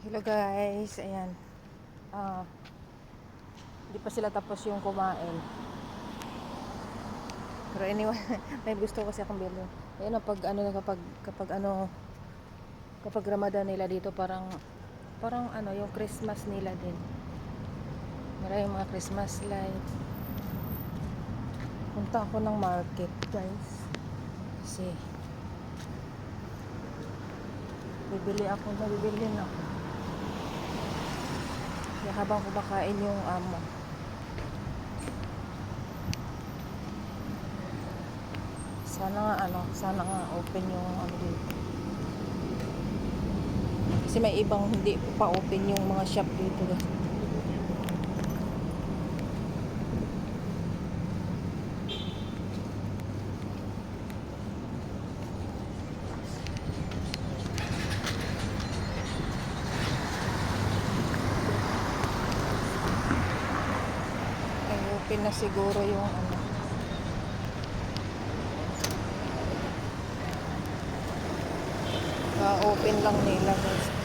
Hello guys, ayan. Hindi pa sila tapos yung kumain. Pero anyway, may gusto kasi akong bilhin. Ayan, kapag Ramadan nila dito parang yung Christmas nila din. Maraming mga Christmas light. Punta ako ng market, guys. Kasi bibili na. Kaya habang kumakain yung amo. Sana nga open yung dito. Kasi may ibang hindi pa open yung mga shop dito, guys. Ay, open na siguro yung open lang nila, guys.